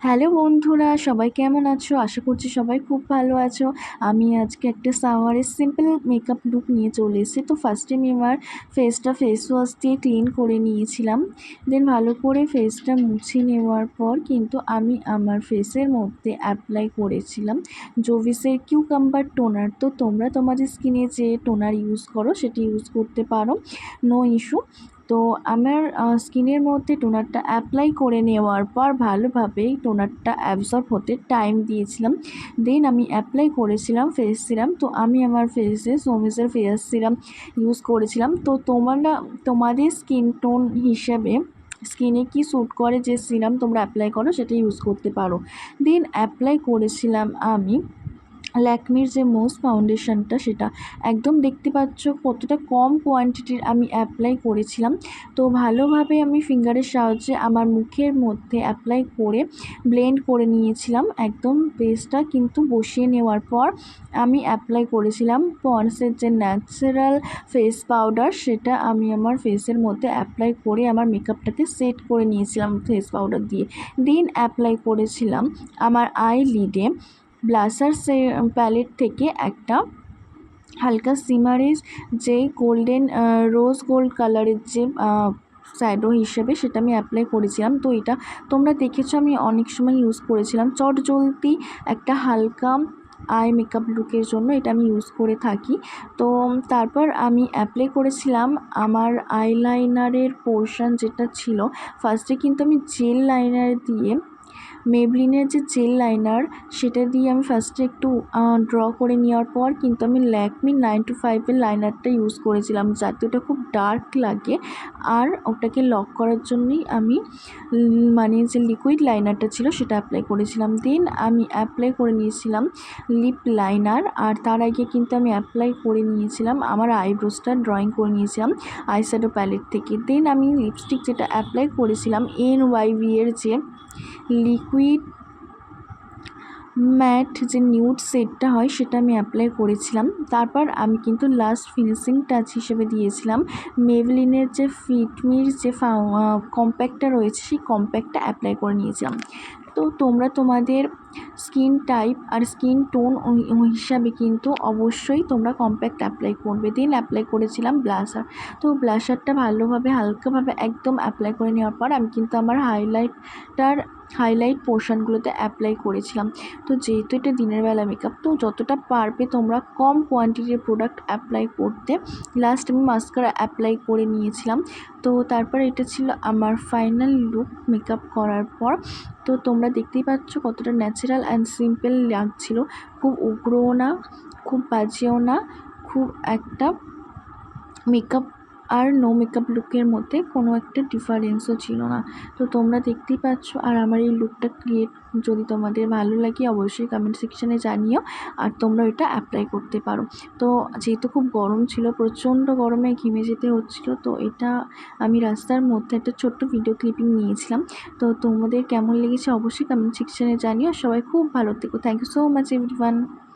Hello বন্ধুরা, সবাই কেমন আছো? আশা করছি সবাই খুব ভালো আছো। আমি আজকে একটা সামারের সিম্পল মেকআপ লুক নিয়ে চলে এসেছি। তো ফার্স্টে আমি আমার ফেসটা ফেস ওয়াশ দিয়ে ক্লিন করে নিয়েছিলাম। দেন ভালো করে ফেসটা মুছে নেওয়ার পর কিন্তু আমি আমার ফেসের মধ্যে অ্যাপ্লাই করেছিলাম জোভিসের কিউকাম্বার টোনার। তো তোমরা তোমাদের স্কিনে যে টোনার ইউজ করো সেটি ইউজ করতে পারো, নো ইস্যু। তো আমার স্কিনের মধ্যে টোনারটা অ্যাপ্লাই করে নেওয়ার পর ভালোভাবে টোনারটা অ্যাবজর্ব হতে টাইম দিয়েছিলাম। দেন আমি অ্যাপ্লাই করেছিলাম ফেস সিরাম। তো আমি আমার ফেসে সোমিসের ফেস সিরাম ইউজ করেছিলাম। তো তোমাদের স্কিন টোন হিসেবে স্কিনে কি স্যুট করে যে সিরাম তোমরা অ্যাপ্লাই করো সেটা ইউজ করতে পারো। দেন অ্যাপ্লাই করেছিলাম আমি ল্যাকমির যে মোস্ট ফাউন্ডেশনটা, সেটা একদম দেখতে পাচ্ছ কতটা কম কোয়ান্টিটির আমি অ্যাপ্লাই করেছিলাম। তো ভালোভাবে আমি ফিঙ্গারের সাহায্যে আমার মুখের মধ্যে অ্যাপ্লাই করে ব্লেন্ড করে নিয়েছিলাম। একদম বেসটা কিন্তু বসিয়ে নেওয়ার পর আমি অ্যাপ্লাই করেছিলাম পন্ডসের যে ন্যাচারাল ফেস পাউডার, সেটা আমি আমার ফেসের মধ্যে অ্যাপ্লাই করে আমার মেকআপটাকে সেট করে নিয়েছিলাম ফেস পাউডার দিয়ে। দেন অ্যাপ্লাই করেছিলাম আমার আইলিডে ব্লাশার সে প্যালেট থেকে একটা হালকা সিমারেজ যে গোল্ডেন রোজ গোল্ড কালারের যে শ্যাডো হিসেবে সেটা আমি অ্যাপ্লাই করেছিলাম। তো এটা তোমরা দেখেছো আমি অনেক সময় ইউজ করেছিলাম চটজলদি একটা হালকা আই মেকআপ লুকের জন্য, এটা আমি ইউজ করে থাকি। তো তারপর আমি অ্যাপ্লাই করেছিলাম আমার আইলাইনারের পোর্শন যেটা ছিল। ফার্স্টে কিন্তু আমি জেল লাইনার দিয়ে মেবলিনের যে জেল লাইনার সেটা দিয়ে আমি ফার্স্টে একটু ড্র করে নেওয়ার পর কিন্তু আমি ল্যাকমি 925 লাইনারটা ইউজ করেছিলাম, যাতে ওটা খুব ডার্ক লাগে। আর ওটাকে লক করার জন্যই আমি মানে যে লিকুইড লাইনারটা ছিল সেটা অ্যাপ্লাই করেছিলাম। দেন আমি অ্যাপ্লাই করে নিয়েছিলাম লিপ লাইনার। আর তার আগে কিন্তু আমি অ্যাপ্লাই করে নিয়েছিলাম আমার আইব্রোসটা ড্রয়িং করে নিয়েছিলাম আইশ্যাডো প্যালেট থেকে। দেন আমি লিপস্টিক যেটা অ্যাপ্লাই করেছিলাম NYV এর যে লিকুইড ম্যাট যে নিউড শেডটা হয় সেটা আমি অ্যাপ্লাই করেছিলাম। তারপর আমি কিন্তু লাস্ট ফিনিশিং টাচ হিসেবে দিয়েছিলাম মেবলিনের যে ফিটমির যে কম্প্যাক্টটা রয়েছে সেই কম্প্যাক্টটা অ্যাপ্লাই করে নিয়েছিলাম। তো তোমরা তোমাদের স্কিন টাইপ আর স্কিন টোন হিসাবে কিন্তু অবশ্যই তোমরা কম্প্যাক্ট অ্যাপ্লাই করবে। দেন অ্যাপ্লাই করেছিলাম ব্লাশার। তো ব্লাশারটা ভালোভাবে হালকাভাবে একদম অ্যাপ্লাই করে নেওয়ার পর আমি কিন্তু আমার হাইলাইট পোর্শনগুলোতে অ্যাপ্লাই করেছিলাম। তো যেহেতু এটা দিনের বেলা মেকআপ, তো যতটা পারবে তোমরা কম কোয়ান্টিটির প্রোডাক্ট অ্যাপ্লাই করতে। লাস্ট আমি মাস্কারা অ্যাপ্লাই করে নিয়েছিলাম। তো তারপর এটা ছিল আমার ফাইনাল লুক মেকআপ করার পর। তো তোমরা দেখতেই পাচ্ছ কতটা ন্যাচারাল অ্যান্ড সিম্পল লাগছিল, খুব উগ্রও না, খুব বাজেও না, খুব একটা মেকআপ আর নো মেকআপ লুকের মধ্যে কোনো একটা ডিফারেন্সও ছিল না। তো তোমরা দেখতেই পাচ্ছ। আর আমার এই লুকটা ক্রিয়েট যদি তোমাদের ভালো লাগে অবশ্যই কমেন্ট সেকশানে জানিও, আর তোমরা এটা অ্যাপ্লাই করতে পারো। তো যেহেতু খুব গরম ছিল, প্রচণ্ড গরমে ঘেমে যেতে হচ্ছিল, তো এটা আমি রাস্তার মধ্যে একটা ছোট্ট ভিডিও ক্লিপিং নিয়েছিলাম। তো তোমাদের কেমন লেগেছে অবশ্যই কমেন্ট সেকশানে জানিও। সবাই খুব ভালো থেকো। Thank you so much everyone.